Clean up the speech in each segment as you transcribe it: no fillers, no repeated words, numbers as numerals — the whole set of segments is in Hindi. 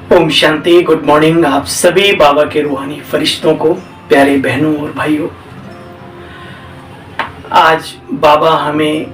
ओम शांति। गुड मॉर्निंग आप सभी बाबा के रूहानी फरिश्तों को, प्यारे बहनों और भाइयों। आज बाबा हमें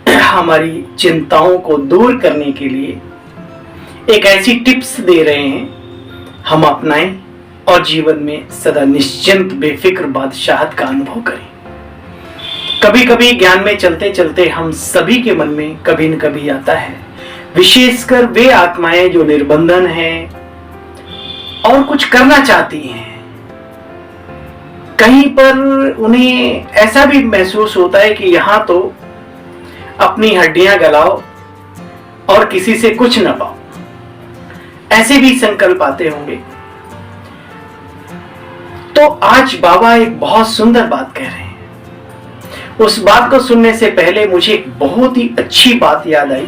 हमारी चिंताओं को दूर करने के लिए एक ऐसी टिप्स दे रहे हैं, हम अपनाएं और जीवन में सदा निश्चिंत बेफिक्र बादशाहत का अनुभव करें। कभी कभी ज्ञान में चलते चलते हम सभी के मन में कभी न कभी आता है, विशेषकर वे आत्माएं जो निर्बंधन हैं और कुछ करना चाहती हैं। कहीं पर उन्हें ऐसा भी महसूस होता है कि यहां तो अपनी हड्डियां गलाओ और किसी से कुछ न पाओ, ऐसे भी संकल्प आते होंगे। तो आज बाबा एक बहुत सुंदर बात कह रहे हैं। उस बात को सुनने से पहले मुझे एक बहुत ही अच्छी बात याद आई,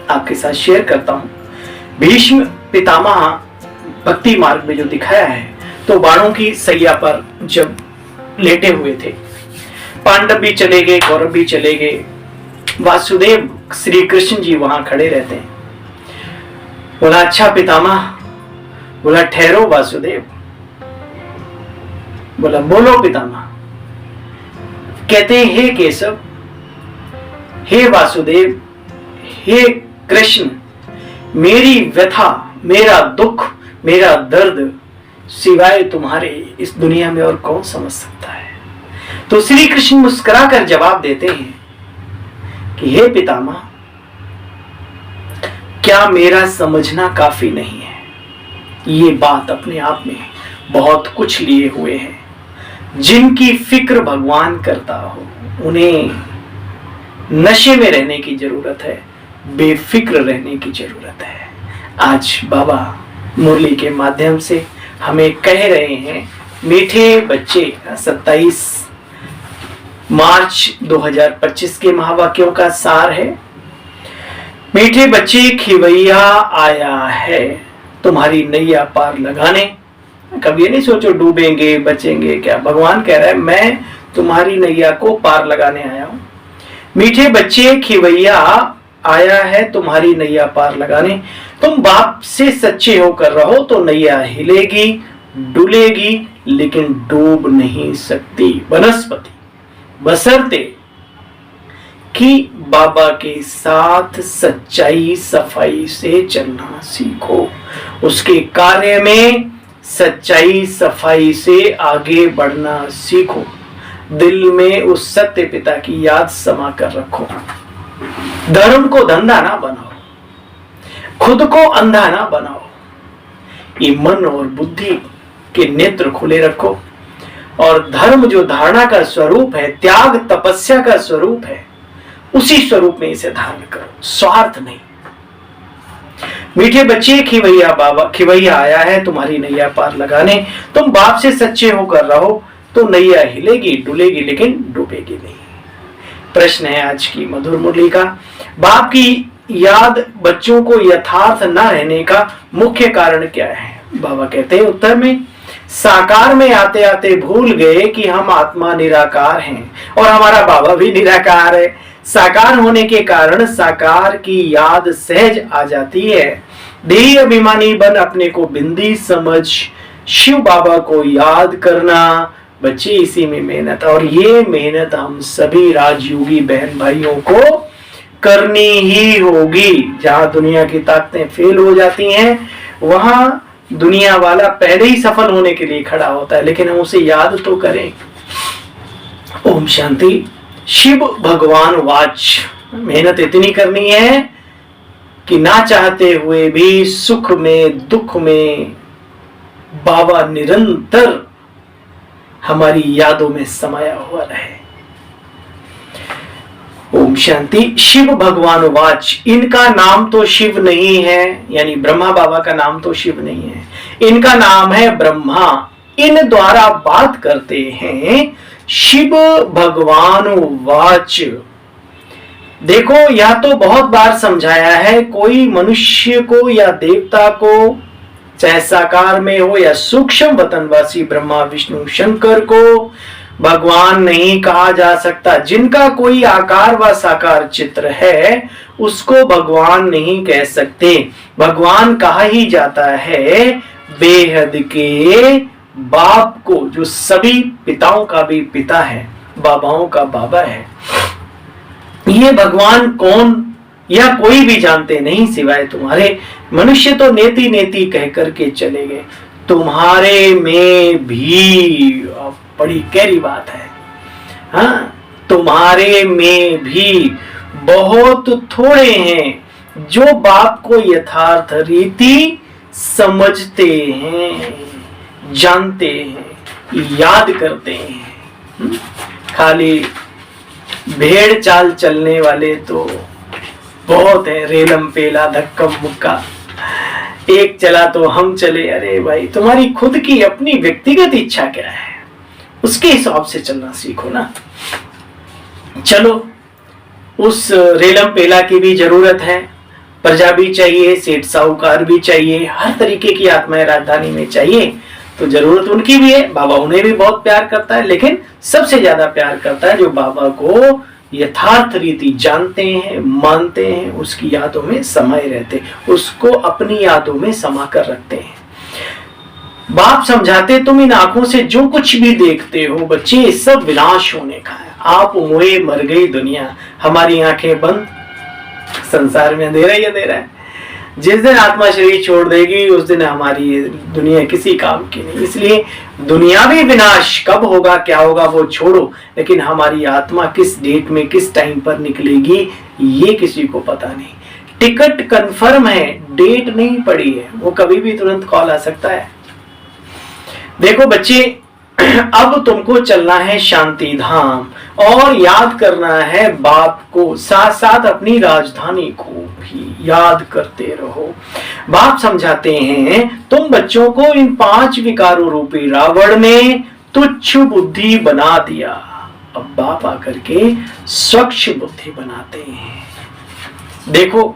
आपके साथ शेयर करता हूं। भीष्म पितामह भक्ति मार्ग में जो दिखाया है, तो बाणों की सैया पर जब लेटे हुए थे, पांडव भी चले गए, कौरव भी चले गए, वासुदेव श्री कृष्ण जी वहां खड़े रहते हैं। बोला अच्छा पितामह, बोला ठहरो वासुदेव, बोला बोलो पितामह। कहते हैं हे केशव, हे वासुदेव, हे कृष्ण, मेरी व्यथा, मेरा दुख, मेरा दर्द सिवाय तुम्हारे इस दुनिया में और कौन समझ सकता है। तो श्री कृष्ण मुस्कुराकर जवाब देते हैं कि हे पितामह, क्या मेरा समझना काफी नहीं है। ये बात अपने आप में बहुत कुछ लिए हुए है। जिनकी फिक्र भगवान करता हो, उन्हें नशे में रहने की जरूरत है, बेफिक्र रहने की जरूरत है। आज बाबा मुरली के माध्यम से हमें कह रहे हैं, मीठे बच्चे, 27 मार्च 2025 के महावाक्यों का सार है। मीठे बच्चे, खिवैया आया है तुम्हारी नैया पार लगाने। कभी ये नहीं सोचो डूबेंगे बचेंगे, क्या भगवान कह रहा है मैं तुम्हारी नैया को पार लगाने आया हूं। मीठे बच्चे, खिवैया आया है तुम्हारी नैया पार लगाने। तुम बाप से सच्चे होकर रहो तो नैया हिलेगी डुलेगी, लेकिन डूब नहीं सकती वनस्पति, बशर्ते कि बाबा के साथ सच्चाई सफाई से चलना सीखो, उसके कार्य में सच्चाई सफाई से आगे बढ़ना सीखो, दिल में उस सत्य पिता की याद समा कर रखो। धर्म को धंधा ना बनाओ, खुद को अंधा ना बनाओ, ये मन और बुद्धि के नेत्र खुले रखो। और धर्म जो धारणा का स्वरूप है, त्याग तपस्या का स्वरूप है, उसी स्वरूप में इसे धारण करो, स्वार्थ नहीं। मीठे बच्चे, खिवैया बाबा, खिवैया आया है तुम्हारी नैया पार लगाने। तुम बाप से सच्चे होकर रहो तो नैया हिलेगी डुलेगी, लेकिन डूबेगी नहीं। प्रश्न है आज की मधुर मुरली का, बाप की याद बच्चों को यथार्थ न रहने का मुख्य कारण क्या है। बाबा कहते हैं उत्तर में, साकार में आते आते भूल गए कि हम आत्मा निराकार हैं और हमारा बाबा भी निराकार है। साकार होने के कारण साकार की याद सहज आ जाती है। देही अभिमानी बन अपने को बिंदी समझ शिव बाबा को याद करना, बच्चे इसी में मेहनत। और ये मेहनत हम सभी राजयोगी बहन भाइयों को करनी ही होगी। जहां दुनिया की ताकतें फेल हो जाती हैं, वहां दुनिया वाला पहले ही सफल होने के लिए खड़ा होता है, लेकिन हम उसे याद तो करें। ओम शांति। शिव भगवान वाच, मेहनत इतनी करनी है कि ना चाहते हुए भी सुख में दुख में बाबा निरंतर हमारी यादों में समाया हुआ रहे। ओम शांति। शिव भगवान वाच, इनका नाम तो शिव नहीं है, यानी ब्रह्मा बाबा का नाम तो शिव नहीं है, इनका नाम है ब्रह्मा। इन द्वारा बात करते हैं शिव भगवान वाच। देखो, यह तो बहुत बार समझाया है, कोई मनुष्य को या देवता को, चाहे साकार में हो या सूक्ष्म वतनवासी ब्रह्मा विष्णु शंकर को, भगवान नहीं कहा जा सकता। जिनका कोई आकार व साकार चित्र है उसको भगवान नहीं कह सकते। भगवान कहा ही जाता है बेहद के बाप को, जो सभी पिताओं का भी पिता है, बाबाओं का बाबा है। ये भगवान कौन या कोई भी जानते नहीं सिवाय तुम्हारे। मनुष्य तो नेति नेति कह करके चले गए, तुम्हारे में भी, बड़ी गहरी बात है। हाँ, तुम्हारे में भी बहुत थोड़े हैं जो बाप को यथार्थ रीति समझते हैं, जानते हैं, याद करते हैं। खाली भेड़ चाल चलने वाले तो बहुत है, रेलम पेला धक्कम मुक्का, एक चला तो हम चले। अरे भाई, तुम्हारी खुद की अपनी व्यक्तिगत इच्छा क्या है, उसके हिसाब से चलना सीखो ना। चलो, उस रेलम पेला की भी जरूरत है, प्रजा भी चाहिए, सेठ साहूकार भी चाहिए, हर तरीके की आत्माएं राजधानी में चाहिए, तो जरूरत उनकी भी है। बाबा उन्हें भी बहुत प्यार करता है, लेकिन सबसे ज्यादा प्यार करता है जो बाबा को यथार्थ रीति जानते हैं, मानते हैं, उसकी यादों में समाये रहते, उसको अपनी यादों में समा कर रखते हैं। बाप समझाते, तुम इन आंखों से जो कुछ भी देखते हो बच्चे, सब विनाश होने का है। आप मोए मर गई दुनिया, हमारी आंखें बंद, संसार में अंधेरा ही अंधेरा है। जिस दिन आत्मा शरीर छोड़ देगी उस दिन हमारी दुनिया किसी काम की नहीं। इसलिए दुनियावी विनाश कब होगा, क्या होगा, वो छोड़ो, लेकिन हमारी आत्मा किस डेट में, किस टाइम पर निकलेगी, ये किसी को पता नहीं। टिकट कंफर्म है, डेट नहीं पड़ी है, वो कभी भी तुरंत कॉल आ सकता है। देखो बच्चे, अब तुमको चलना है शांति धाम और याद करना है बाप को, साथ साथ अपनी राजधानी को भी याद करते रहो। बाप समझाते हैं, तुम बच्चों को इन 5 विकारों रूपी रावण ने तुच्छ बुद्धि बना दिया। अब बाप आकर के स्वच्छ बुद्धि बनाते हैं। देखो,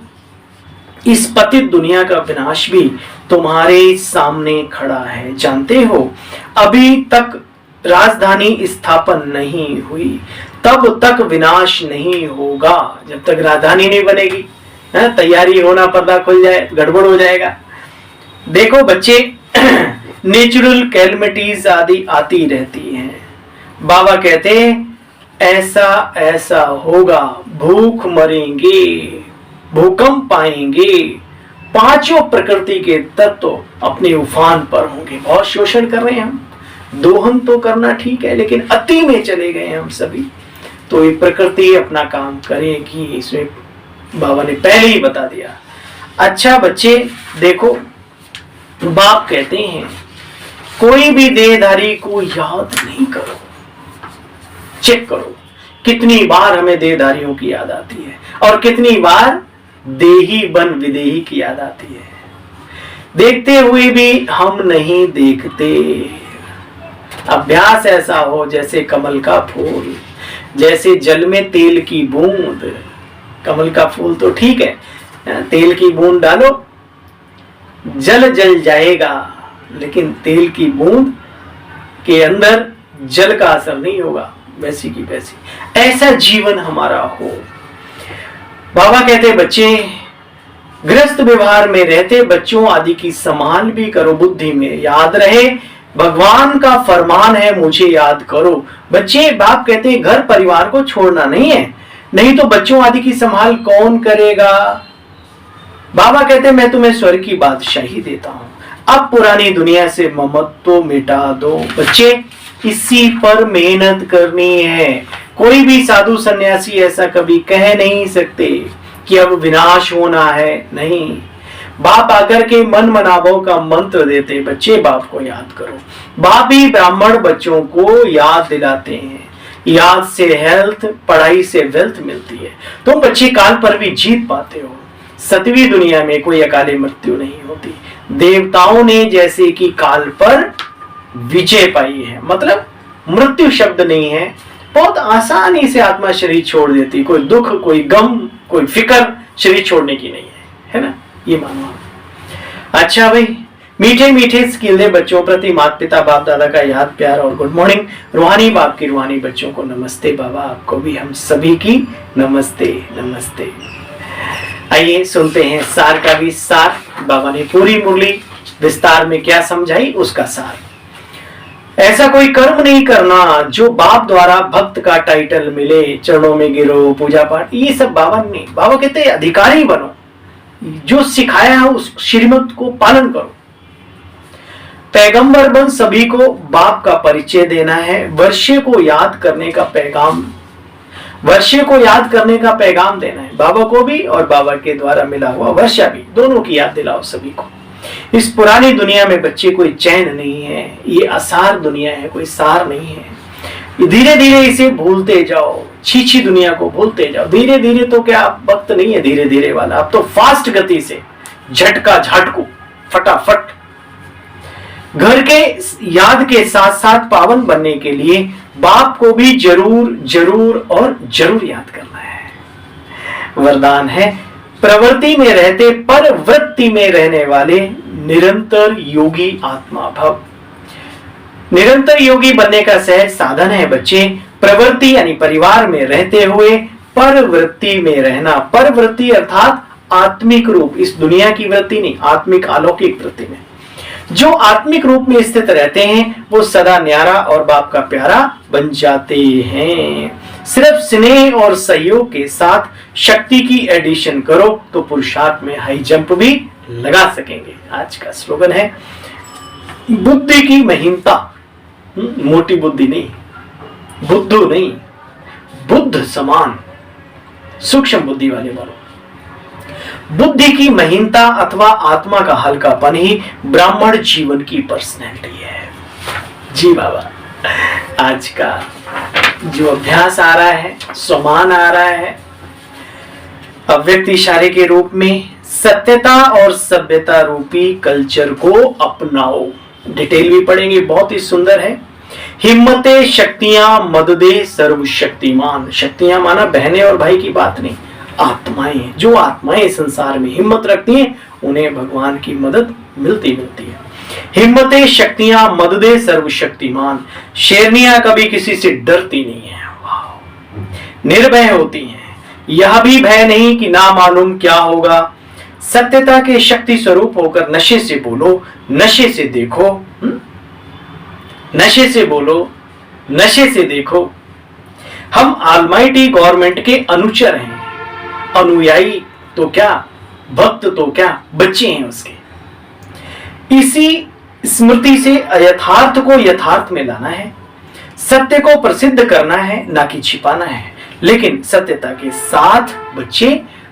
इस पतित दुनिया का विनाश भी तुम्हारे सामने खड़ा है, जानते हो। अभी तक राजधानी स्थापन नहीं हुई, तब तक विनाश नहीं होगा। जब तक राजधानी नहीं बनेगी, तैयारी होना, पर्दा खुल जाए, गड़बड़ हो जाएगा। देखो बच्चे, नेचुरल कैलमिटीज आदि आती रहती हैं। बाबा कहते हैं ऐसा ऐसा होगा, भूख मरेंगे, भूकंप आएंगे, 5 प्रकृति के तत्व अपने उफान पर होंगे। बहुत शोषण कर रहे हैं हम, दोहन तो करना ठीक है, लेकिन अति में चले गए हम सभी, तो ये प्रकृति अपना काम करेगी। इसमें बाबा ने पहले ही बता दिया। अच्छा बच्चे देखो, बाप कहते हैं कोई भी देहधारी को याद नहीं करो। चेक करो कितनी बार हमें देहधारियों की याद आती है और कितनी बार देही बन विदेही की याद आती है। देखते हुए भी हम नहीं देखते। अभ्यास ऐसा हो जैसे कमल का फूल, जैसे जल में तेल की बूंद। कमल का फूल तो ठीक है, तेल की बूंद डालो जल जल जाएगा, लेकिन तेल की बूंद के अंदर जल का असर नहीं होगा, वैसी की वैसी। ऐसा जीवन हमारा हो। बाबा कहते बच्चे गृहस्थ व्यवहार में रहते बच्चों आदि की संभाल भी करो, बुद्धि में याद रहे भगवान का फरमान है मुझे याद करो। बच्चे, बाप कहते घर परिवार को छोड़ना नहीं है, नहीं तो बच्चों आदि की संभाल कौन करेगा। बाबा कहते मैं तुम्हें स्वर्ग की बादशाही देता हूं, अब पुरानी दुनिया से ममत्व मिटा दो। बच्चे, इसी पर मेहनत करनी है। कोई भी साधु सन्यासी ऐसा कभी कह नहीं सकते कि अब विनाश होना है, नहीं। बाप आकर के मन मनावों का मंत्र देते, बच्चे बाप को याद करो। बाप ही ब्राह्मण बच्चों को याद दिलाते हैं। याद से हेल्थ, पढ़ाई से वेल्थ मिलती है। तुम बच्चे काल पर भी जीत पाते हो। 7वीं दुनिया में कोई अकाले मृत्यु नहीं होती। देवताओं ने जैसे कि काल पर विजय पाई है, मतलब मृत्यु शब्द नहीं है, बहुत आसानी से आत्मा शरीर छोड़ देती। कोई दुख, कोई गम, कोई फिक्र शरीर छोड़ने की नहीं है, है ना, ये मानो। अच्छा भाई, मीठे मीठे स्किल्दे बच्चों प्रति माता पिता बाप दादा का याद प्यार और गुड मॉर्निंग। रूहानी बाप की रूहानी बच्चों को नमस्ते। बाबा आपको भी हम सभी की नमस्ते नमस्ते। आइए सुनते हैं सार का भी सार। बाबा ने पूरी मुरली विस्तार में क्या समझाई उसका सार। ऐसा कोई कर्म नहीं करना जो बाप द्वारा भक्त का टाइटल मिले, चरणों में गिरो, पूजा पाठ, ये सब बाबा नहीं। बाबा कहते हैं अधिकारी बनो, जो सिखाया है उस श्रीमत को पालन करो। पैगंबर बन सभी को बाप का परिचय देना है। वर्षे को याद करने का पैगाम, वर्षे को याद करने का पैगाम देना है, बाबा को भी और बाबा के द्वारा मिला हुआ वर्षा भी, दोनों की याद दिलाओ सभी को। इस पुरानी दुनिया में बच्चे कोई चैन नहीं है, ये असार दुनिया है, कोई सार नहीं है। धीरे धीरे इसे भूलते जाओ, छीछी दुनिया को भूलते जाओ। धीरे धीरे तो क्या वक्त नहीं है धीरे धीरे वाला, अब तो फास्ट गति से झटका झटकू फटाफट। घर के याद के साथ साथ पावन बनने के लिए बाप को भी जरूर जरूर और जरूर याद करना है। वरदान है प्रवृत्ति में रहते पर वृत्ति में रहने वाले निरंतर योगी आत्मा भव। निरंतर योगी बनने का सहज साधन है बच्चे प्रवृत्ति यानी परिवार में रहते हुए पर वृत्ति में रहना। पर वृत्ति अर्थात आत्मिक रूप, इस दुनिया की वृत्ति नहीं, आत्मिक अलौकिक वृत्ति में। जो आत्मिक रूप में स्थित रहते हैं वो सदा न्यारा और बाप का प्यारा बन जाते हैं। सिर्फ स्नेह और सहयोग के साथ शक्ति की एडिशन करो तो पुरुषार्थ में हाई जंप भी लगा सकेंगे। आज का स्लोगन है बुद्धि की महीनता, मोटी बुद्धि नहीं, बुद्धू नहीं, बुद्ध समान सूक्ष्म बुद्धि वाले बोलो। बुद्धि की महीनता अथवा आत्मा का हल्कापन ही ब्राह्मण जीवन की पर्सनैलिटी है। जी बाबा, आज का जो अभ्यास आ रहा है, समान आ रहा है, अव्यक्त इशारे के रूप में सत्यता और सभ्यता रूपी कल्चर को अपनाओ। डिटेल भी पढ़ेंगे, बहुत ही सुंदर है। हिम्मते शक्तियां मददे सर्वशक्तिमान। शक्तियां माना बहने और भाई की बात नहीं, आत्माएं। जो आत्माएं संसार में हिम्मत रखती हैं उन्हें भगवान की मदद मिलती है। हिम्मते शक्तियां मददे सर्वशक्तिमान। शेरनियां कभी किसी से डरती नहीं है, निर्भय होती हैं। यह भी भय नहीं कि ना मालूम क्या होगा। सत्यता के शक्ति स्वरूप होकर नशे से बोलो, नशे से देखो, नशे से बोलो, नशे से देखो। हम ऑलमाइटी गवर्नमेंट के अनुचर हैं, अनुयायी तो क्या, भक्त तो क्या, बच्चे हैं उसके। इसी स्मृति से यथार्थ को यथार्थ में लाना है, सत्य को प्रसिद्ध करना है, ना कि छिपाना है। लेकिन सत्यता के साथ बच्चे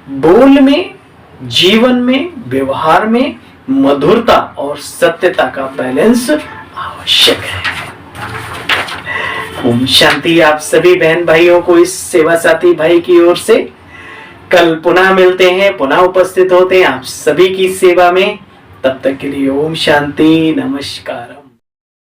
बोल में, जीवन में, व्यवहार में मधुरता और सत्यता का बैलेंस आवश्यक है। ओम शांति आप सभी बहन भाइयों को इस सेवा साथी भाई की ओर से। कल पुनः मिलते हैं, पुनः उपस्थित होते हैं आप सभी की सेवा में। तब तक के लिए ओम शांति, नमस्कार।